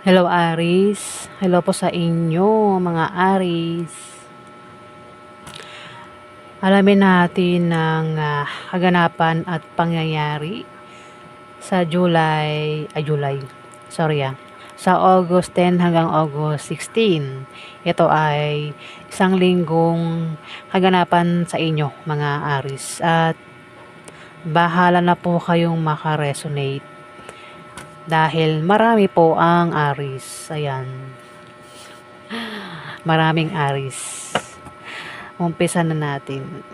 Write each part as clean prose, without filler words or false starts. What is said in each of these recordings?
Hello Aris, hello po sa inyo mga Aris. Alamin natin ng kaganapan at pangyayari sa sa August 10 hanggang August 16. Ito ay isang linggong kaganapan sa inyo mga Aris at bahala na po kayong makaresonate dahil marami po ang Aris. Ayan, maraming Aris. Umpisa na natin.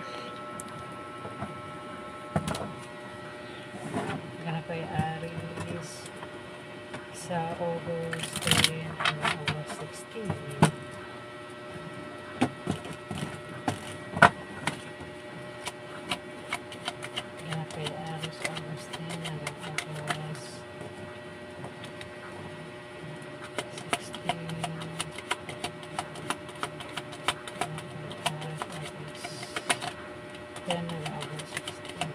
Ganap ay Aris sa August 10 hanggang August 16. Ganap ay Aris August 10 hanggang August 16. Yan na August 16.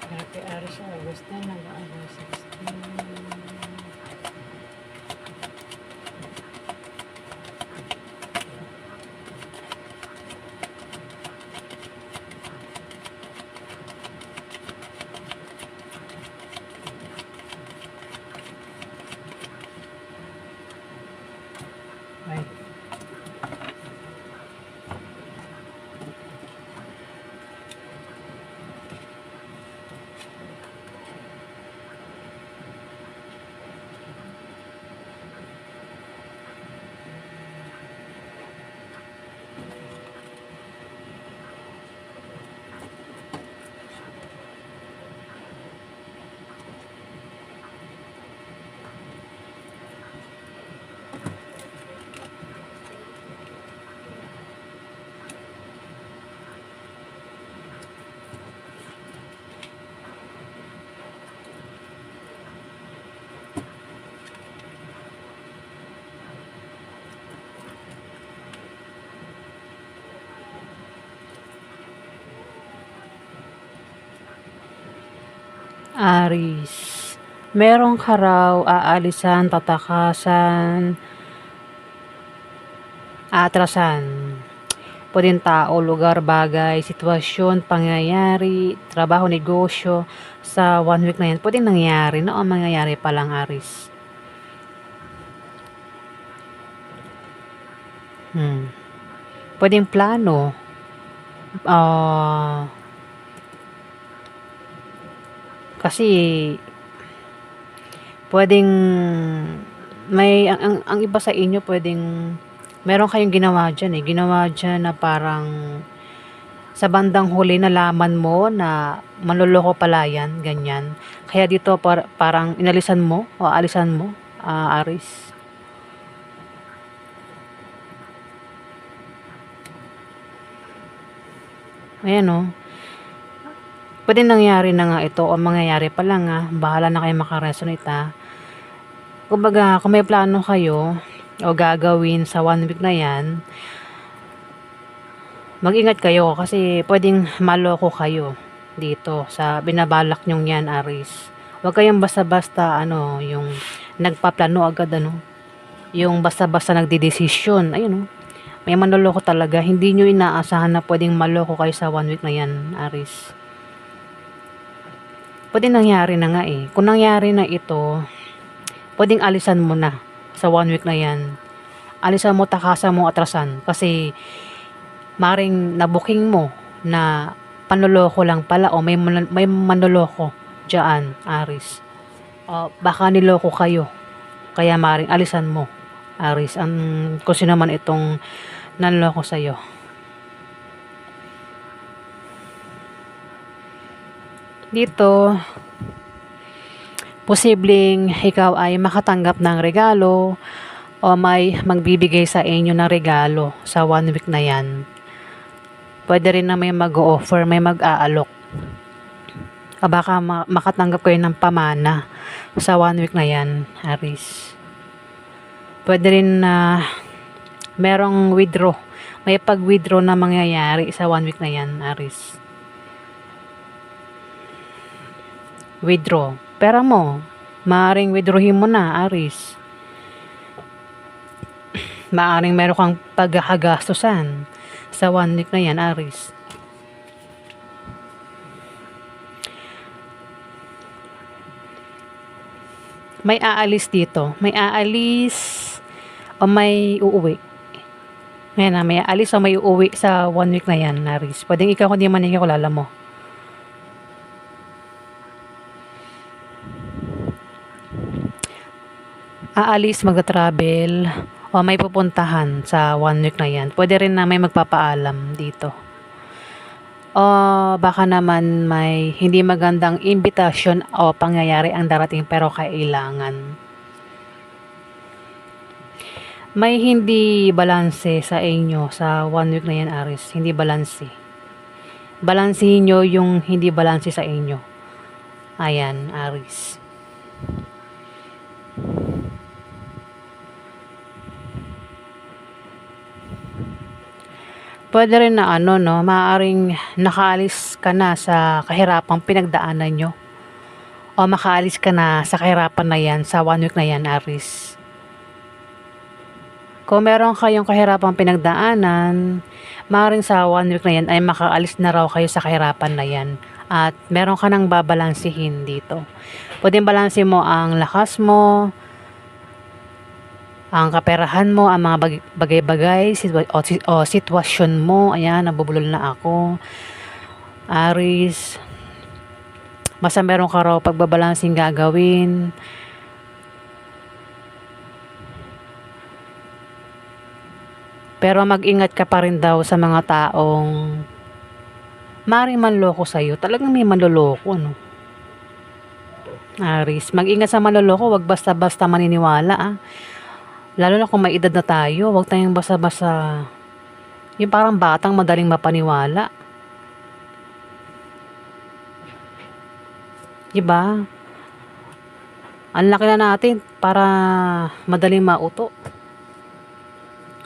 Happy Aris August 10 hanggang August 16. Ay. Aris, meron ka raw aalisan, tatakasan, aatrasan. Pwedeng tao, lugar, bagay, sitwasyon, pangyayari, trabaho, negosyo sa 1 week na yan. Pwedeng nangyari, no? Ang mangyayari pa lang, Aris. Pwedeng plano. Kasi pwedeng ang iba sa inyo pwedeng meron kayong ginawa dyan na parang sa bandang huli nalaman mo na manloloko pala yan, ganyan. Kaya dito parang inalisan mo o alisan mo, Aris. Ayan o. Pwede nangyari na nga ito o mangyayari pa lang bahala na kayo makaresonate Kumbaga, kung may plano kayo o gagawin sa 1 week na yan, mag-ingat kayo kasi pwedeng maloko kayo dito sa binabalak nyong yan, Aris. Huwag kayong basta-basta yung nagpaplano agad yung basta-basta nagdidesisyon. Ayun may manloloko talaga. Hindi nyo inaasahan na pwedeng maloko kayo sa 1 week na yan, Aris. Pwede nangyari na nga Kung nangyari na ito, pwedeng alisan mo na sa 1 week na yan. Alisan mo, takasan mo, atrasan. Kasi maring nabuking mo na panloloko lang pala o may manloloko Diyan, Aris. Baka niloko kayo. Kaya maring alisan mo, Aris, ang kung sino man itong nanloko sa'yo. Dito, posibleng ikaw ay makatanggap ng regalo o may magbibigay sa inyo ng regalo sa 1 week na yan. Pwede rin na may mag-o-offer, may mag-aalok. O baka makatanggap kayo ng pamana sa 1 week na yan, Aris. Pwede rin na merong withdraw. May pag-withdraw na mangyayari sa 1 week na yan, Aris. Withdraw. Pera mo, maaaring withdrawin mo na, Aris. Maaaring meron kang paghahagastusan sa 1 week na yan, Aris. May aalis dito. May aalis o may uuwi. Ngayon na, may aalis o may uuwi sa 1 week na yan, Aris. Pwedeng ikaw kundi man ikikulala mo. Aalis, magta-travel o may pupuntahan sa 1 week na yan. Pwede rin na may magpapaalam dito. O baka naman may hindi magandang imbitasyon o pangyayari ang darating pero kailangan. May hindi balanse sa inyo sa 1 week na yan, Aris. Hindi balanse. Balansihin nyo yung hindi balanse sa inyo. Ayan, Aris. Pwede rin na maaaring nakaalis ka na sa kahirapang pinagdaanan nyo. O makaalis ka na sa kahirapan na yan, sa 1 week na yan, Aris. Kung meron kayong kahirapang pinagdaanan, maaaring sa 1 week na yan ay makaalis na raw kayo sa kahirapan na yan. At meron ka nang babalansihin dito. Pwedeng balansin mo ang lakas mo, ang kaperahan mo, ang mga bagay-bagay o sitwasyon mo. Ayan, nabubulol na ako, Aris. Basta meron ka raw pagbabalansing gagawin. Pero mag-ingat ka pa rin daw sa mga taong maaaring manloko sa'yo. Talagang may manloloko, Aris, mag-ingat sa manloloko. Wag basta-basta maniniwala, Lalo na kung may edad na tayo, huwag tayong basa-basa, yung parang batang madaling mapaniwala. Diba? Ang laki na natin para madaling mauto.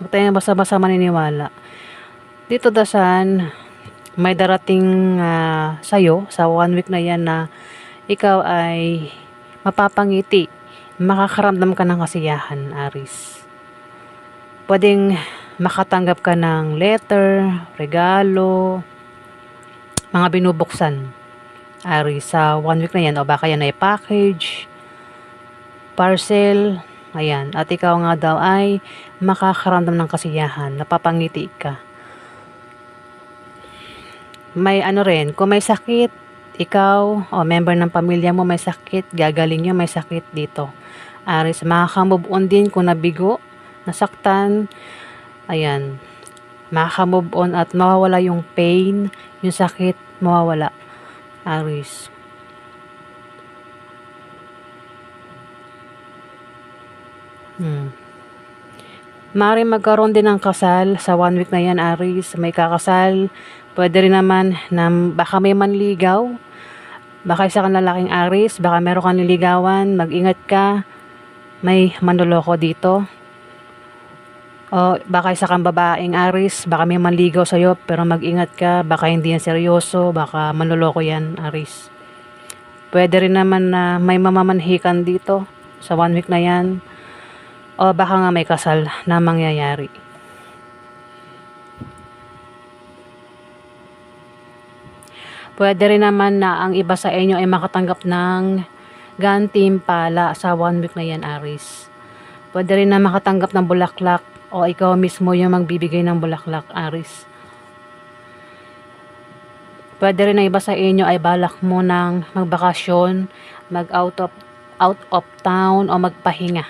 Huwag tayong basa-basa maniniwala. Dito dasan, may darating sa'yo sa 1 week na yan na ikaw ay mapapangiti. Makakaramdam ka ng kasiyahan, Aris. Pwedeng makatanggap ka ng letter, regalo, mga binubuksan, Aris, sa 1 week na yan. O baka yan ay package, parcel, ayan. At ikaw nga daw ay makakaramdam ng kasiyahan, napapangiti ka. May rin, kung may sakit, ikaw o member ng pamilya mo may sakit, gagaling nyo may sakit dito, Aris. Makaka-move on din kung nabigo, nasaktan, ayan. Makaka-move on at mawawala yung pain, yung sakit, mawawala, Aris. Maaaring magkaroon din ng kasal sa 1 week na yan, Aris. May kakasal. Pwede rin naman na baka may manligaw. Baka isa kang lalaking, Aris. Baka meron kang niligawan. Mag-ingat ka. May manloloko dito. O baka isa kang babaeng, Aris. Baka may manligaw sa'yo. Pero mag-ingat ka. Baka hindi yan seryoso. Baka manloloko yan, Aris. Pwede rin naman na may mamamanhikan dito sa 1 week na yan. O baka nga may kasal na mangyayari. Pwede rin naman na ang iba sa inyo ay makatanggap ng gantimpala sa 1 week na yan, Aris. Pwede rin na makatanggap ng bulaklak o ikaw mismo yung magbibigay ng bulaklak, Aris. Puwede rin na iba sa inyo ay balak mo ng magbakasyon, mag out of town o magpahinga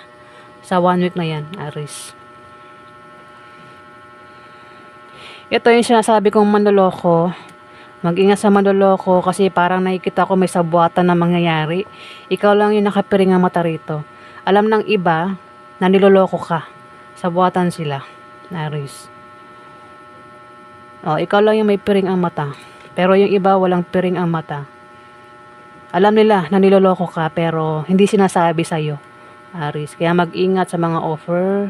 sa 1 week na 'yan, Aries. Ito yung sinasabi kong manloloko. Mag-ingat sa manloloko kasi parang nakikita ko may sabuatan na mangyayari. Ikaw lang yung nakapiring ang mata rito. Alam ng iba na niloloko ka. Sabuatan sila, Aries. Ikaw lang yung may piring ang mata. Pero yung iba walang piring ang mata. Alam nila na niloloko ka pero hindi sinasabi sa'yo, Aries. Kaya mag-ingat sa mga offer,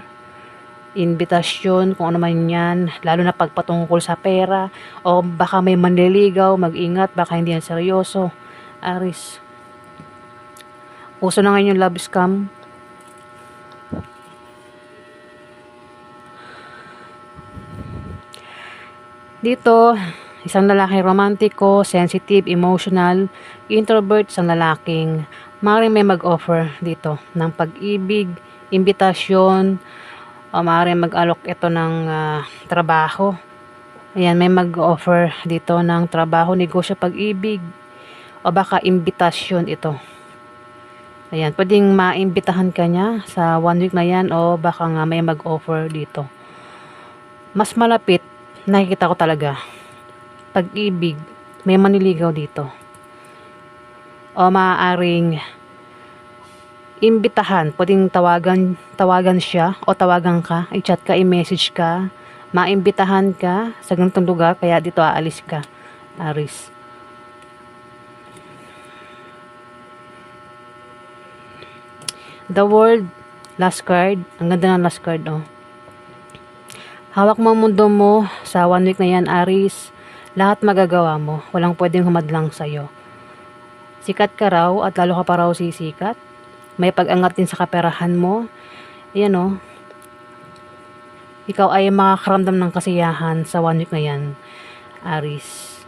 invitasyon, kung ano man yan, lalo na pagpatungkol sa pera, o baka may manliligaw, mag-ingat, baka hindi yan seryoso, Aries. Uso na ngayon yung love scam. Dito, isang lalaki romantiko, sensitive, emotional, introvert, isang lalaking maaaring may mag-offer dito ng pag-ibig, imbitasyon, o maaaring mag-alok ito ng trabaho. Ayan, may mag-offer dito ng trabaho, negosyo, pag-ibig, o baka imbitasyon ito. Ayan, pwedeng maimbitahan ka niya sa 1 week na yan, o baka nga may mag-offer dito. Mas malapit, nakikita ko talaga, pag-ibig, may maniligaw dito. O maaaring imbitahan, pwedeng tawagan siya o tawagan ka, i-chat ka, i-message ka, maimbitahan ka sa ganitong lugar, kaya dito aalis ka, Aries. The World, last card. Ang ganda ng last card, oh. Hawak mo ang mundo mo sa 1 week na yan, Aries. Lahat magagawa mo. Walang pwedeng humadlang sa'yo. Sikat ka raw at lalo ka pa raw sisikat. May pag-angat din sa kaperahan mo. Ayan, oh. Ikaw ay makakaramdam ng kasiyahan sa 1 week na yan, Aries.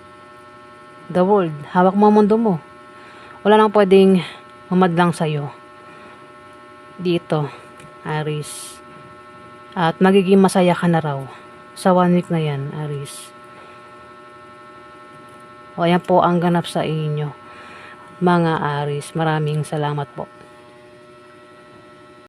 The World, hawak mo ang mundo mo. Wala nang pwedeng humadlang sa'yo. Dito, Aries. At magiging masaya ka na raw sa 1 week na yan, Aries. O ayan po ang ganap sa inyo, mga Aries. Maraming salamat po.